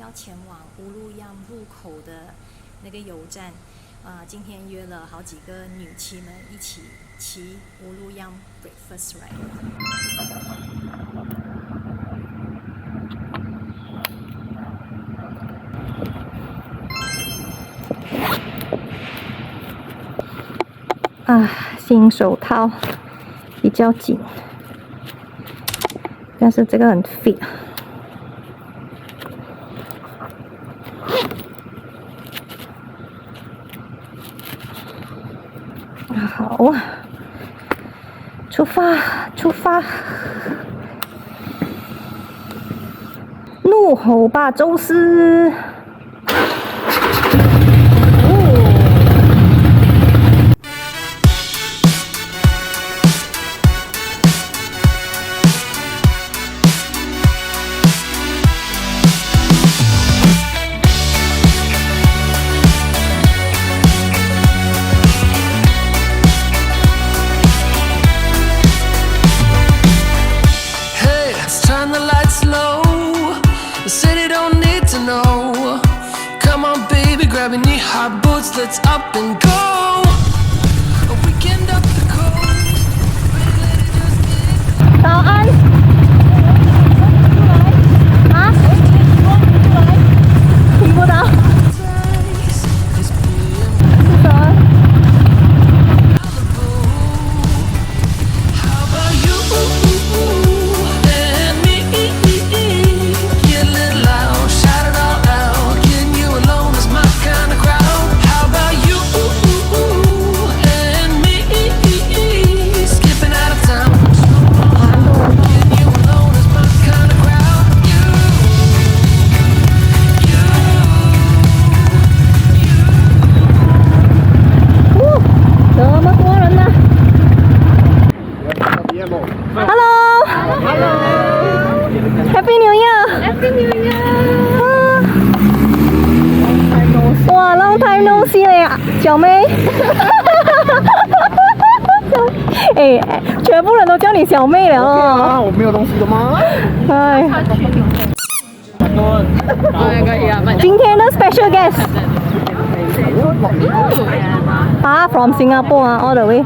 要前往乌鲁央入口的那个油站。今天约了好几个女骑们一起骑乌鲁央 Breakfast Ride。新手套比较紧，但是这个很 fit。好，出发！怒吼吧，宙斯！Grabbing your hot boots, let's up and go. A weekend up the coast. 早安。听不到。早安。How about you and me? Get a little loud, shout it all out. Getting you alone is my kind of crowd. How about you and me? Skipping out of town. Getting you alone is my kind of crowd. You. 这么多人呢 ！Hello， Happy New Year！Happy New Year！ 哇 ，Long time no see 嘞，小妹。哎，全部人都叫你小妹了哦。我没有东西的吗？哎。今天的 special guest。from Singapore all the way。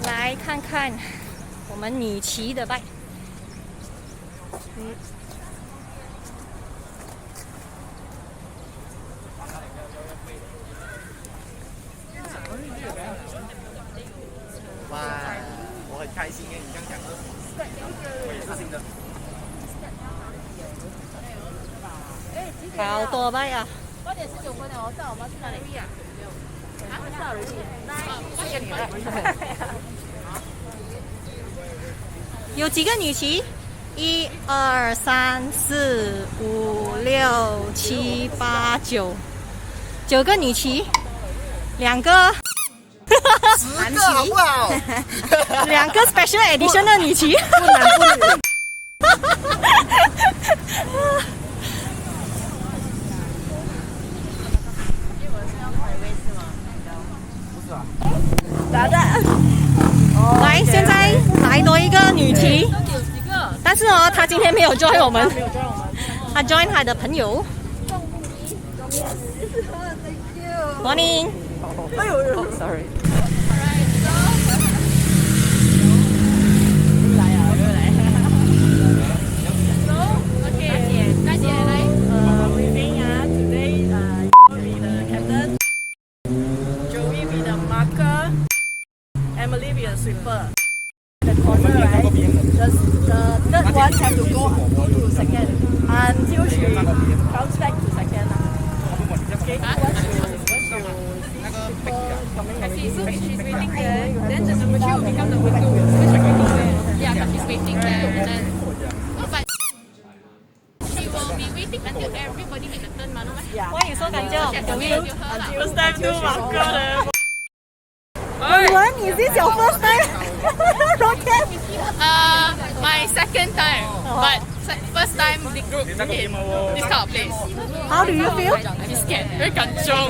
来看看我们女骑的bike。哇，我很开心耶！你这样讲，我也是新的。好多bike啊8:19分了，在我们去哪里啊？下如意，谢谢你了。有几个女骑？1、2、3、4、5、6、7、8、9，9个女骑，2个10个好不好？2个 special edition 的女骑。不男不女。来，现在来多一个女骑，但是哦，她今天没有 join 我们，她 join 她的朋友。Morning。哎呦 ，sorry。Emily be a sweeper. The corner, right? The third one have to go to second until she comes back to second. Okay? Once you so she's waiting there, then the number 3 will become number 2. So she's waiting there. Yeah, but she's waiting there and then. Oh, but she will be waiting until everybody make a turn, no meh? yeah. 欢迎收看叫 First time do marker. Is this your first time? Rocket? My second time, but It's like first time big group in this kind of place. How do you feel? I'm scared, very kanchong.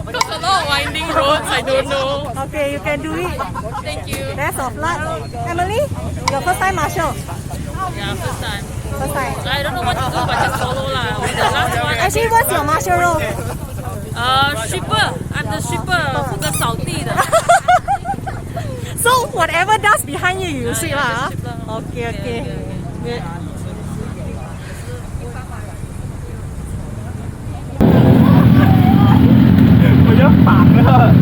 Because a lot of winding roads, I don't know. Okay, you can do it. Thank you. Best of luck. Emily, your first time martial? Yeah, first time. First time. I don't know what to do, but just follow lah. The last one, Actually, what's your martial role? sweeper. I'm the sweeper，负责扫地的。 So whatever dust behind you, you sweep lah. Okay, okay. Good. 我要反了。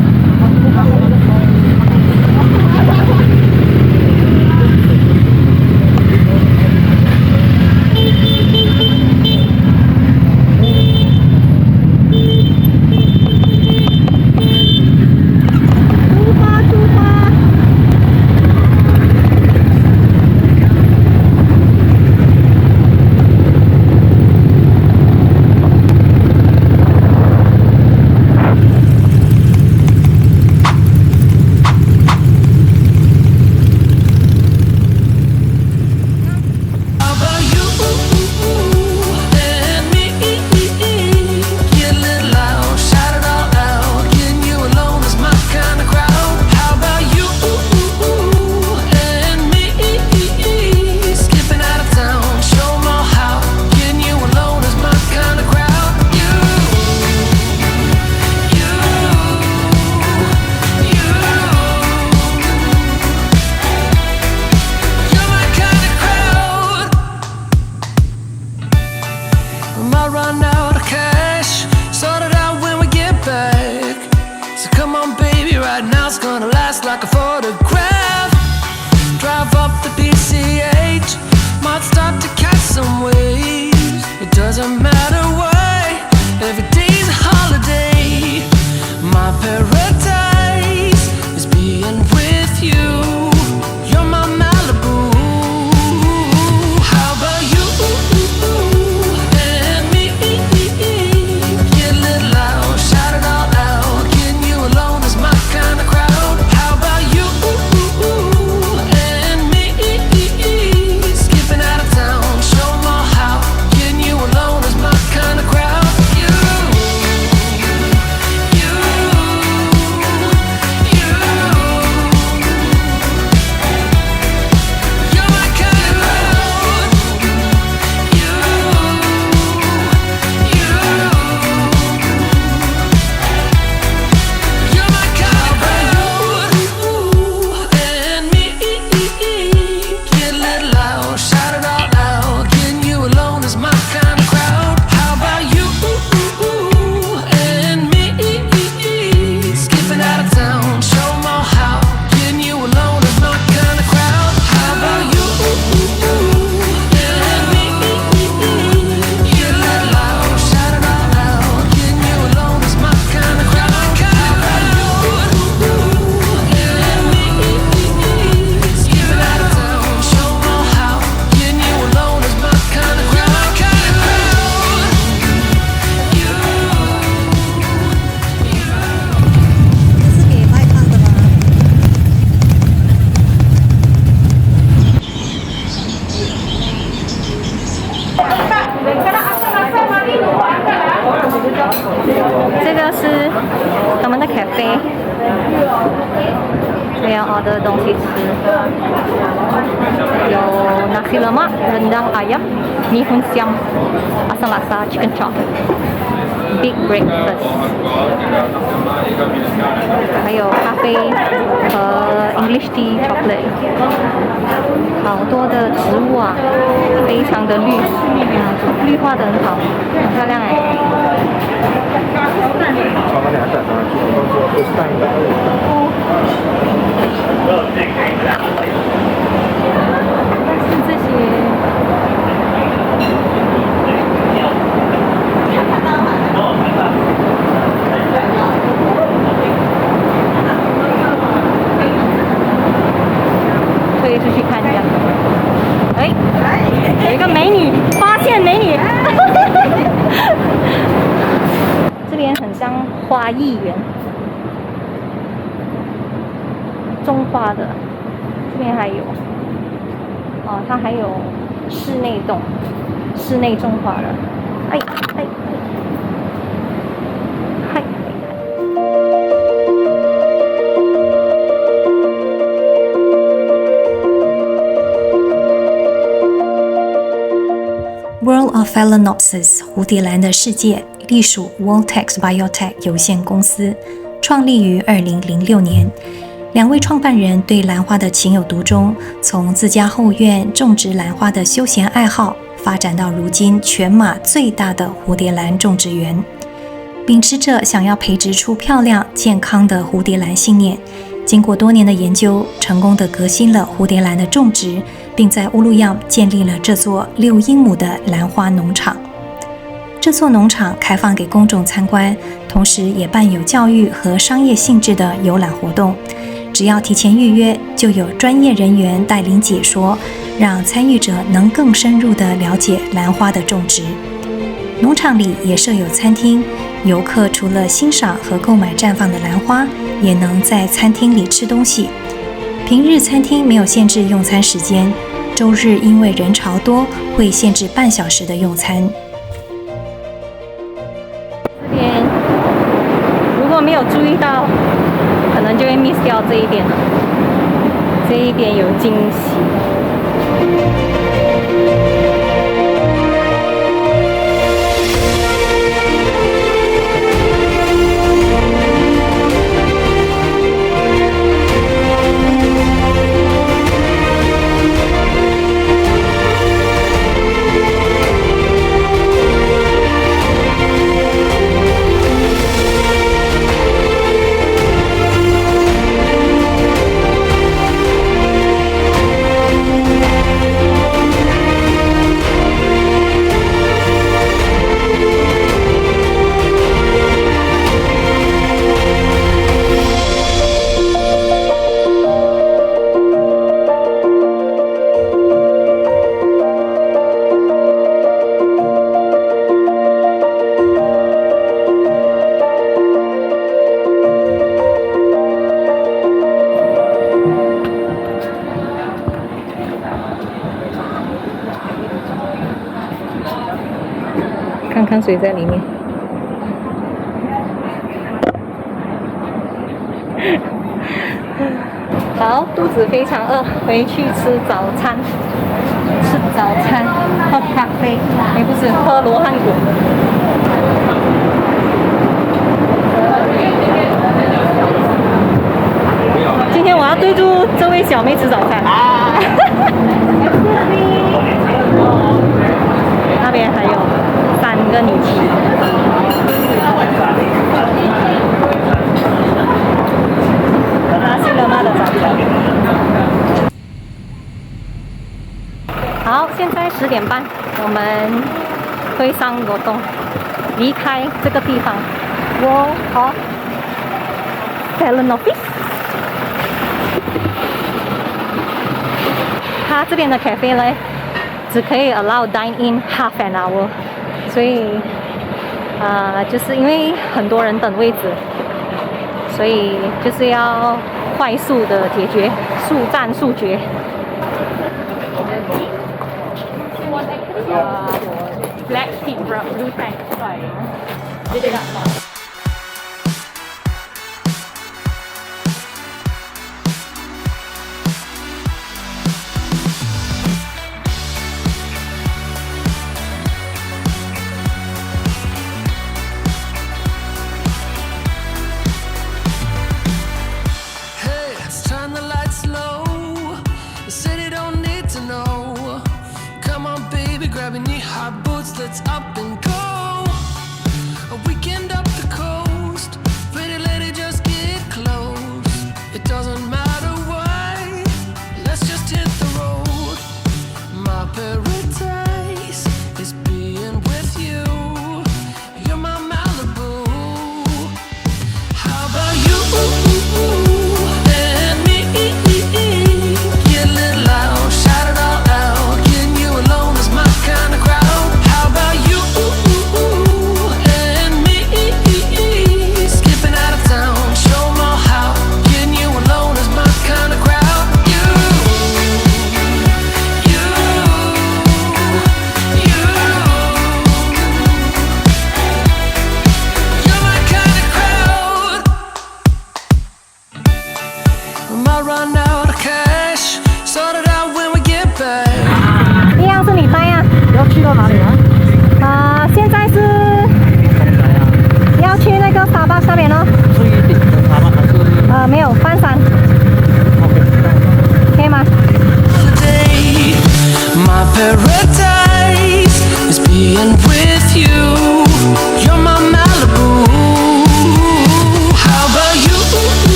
How about you and me? Get a little loud, shout it all out. Getting you alone is my kind of crowd. How about you and me? Skipping out of town, show 'em all how. Getting you alone is my kind of crowd. You're my kind of crowd. We might run out of cash, sort it out when we get back. So come on, baby, right now it's gonna last like a photograph. Drive up the PCH, might start to catch some waves. It doesn't matter why, every day's a holiday. My paradise is being with you. You're my Malibu. How about you and me? Get a little loud, shout it all out. Getting you alone is my kind of crowd. How about you and me? Skipping out of town, show 'em all how. Getting you alone is my kind of crowd. You're my kind of crowd. You're my kind of crowd. And me, get a little loud, shout it all out. Getting you alone is my kind of crowd. How about you and me? Skipping out of town, show 'em all how. Getting you alone is my kind of crowd. How about you and me? Get a little loud, shout it all out. Getting you alone is my kind of crowd. How about you and me? Skipping out of town, show 'em all how. Getting you alone is my kind of crowd. Kind of crowd. 这是给外看的吗？这个是他们的 cafe， 这样 order 东西吃，有 nasi lemak, rendang ayam, mi hoon siam, asam laksa, chicken chop, big breakfast， 还有咖啡和 English tea chocolate， 好多的植物啊，非常的绿，绿化的很好，很漂亮哎。这些。推出去看一下。哎，有一个美女，发现美女。这边很像花艺园，种花的。这边还有，哦，它还有室内种花的。哎哎哎，嗨。World of Phalaenopsis 蝴蝶兰的世界隶属 Voltex Biotech 有限公司，创立于2006年。两位创办人对兰花的情有独钟，从自家后院种植兰花的休闲爱好，发展到如今全马最大的蝴蝶兰种植园。秉持着想要培植出漂亮健康的蝴蝶兰信念，经过多年的研究，成功地革新了蝴蝶兰的种植，并在乌鲁央建立了这座6英亩的兰花农场。这座农场开放给公众参观，同时也办有教育和商业性质的游览活动。只要提前预约，就有专业人员带领解说，让参与者能更深入地了解兰花的种植。农场里也设有餐厅，游客除了欣赏和购买绽放的兰花，也能在餐厅里吃东西。平日餐厅没有限制用餐时间，周日因为人潮多，会限制半小时的用餐。这边如果没有注意到，可能就会 miss 掉这一点了。这一点有惊喜。看看水在里面。好，肚子非常饿，回去吃早餐。喝咖啡，不是喝罗汉果。今天我要对住这位小妹吃早餐。那边还有3个女骑。拿西勒妈的早餐。好，现在10点半，我们会上罗洞，离开这个地方。World of Phalaenopsis。它这边的 cafe 呢，只可以 allow dine in half an hour， 所以就是因为很多人等位置，所以就是要快速的解决，速战速决。Black pink, blue tank. Did it up. Grabbing your hot boots, let's up and go. A weekend up the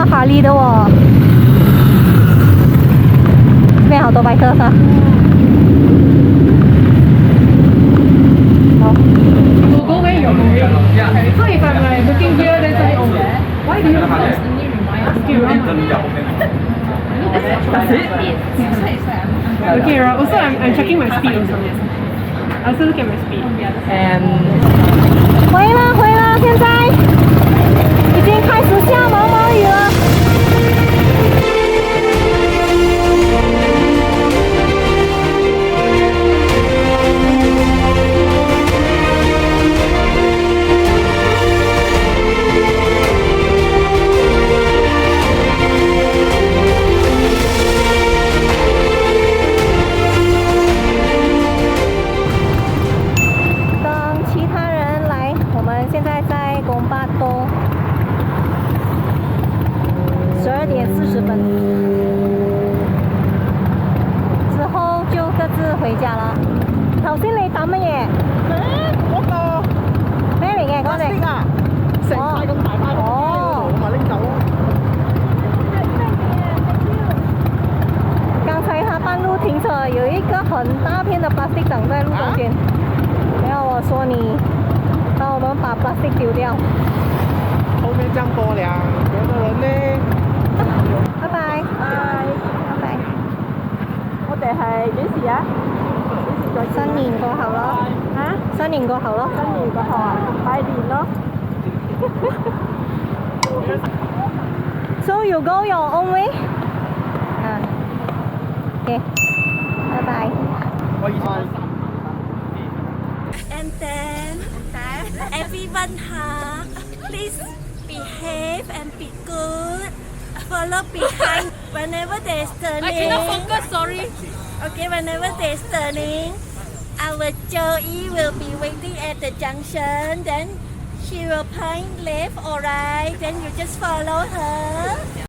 哈利的哦。这边好多白色的。好。Go where you're going. So if I'm like looking here, then suddenly over there, why do you constantly remind us? Okay, right. Also, I'm checking my speed also. I also look at my speed. 回了，现在已经开始下毛毛雨了。现在在贡巴多，12点40分，之後就各自回家啦。頭先你抌乜嘢？嗰個咩嚟嘅？嗰隻啊，成塊咁大塊哦，我咪拎走咯。剛才他半路停車，有一個很大片的 plastic 擋在路中間，然後我說你。帮我们把 plastic 丢掉。後面這樣多兩個人呢？拜拜。拜拜。我哋係幾時啊？新年過後咯。嚇？新年過後咯。新年過後啊，拜年咯。So you go your own way? Okay. Bye bye. And then everyone please behave and be good. Follow behind whenever there's turning. I cannot focus, sorry. Okay, whenever there's turning, our Joey will be waiting at the junction. Then she will point left or right. Then you just follow her.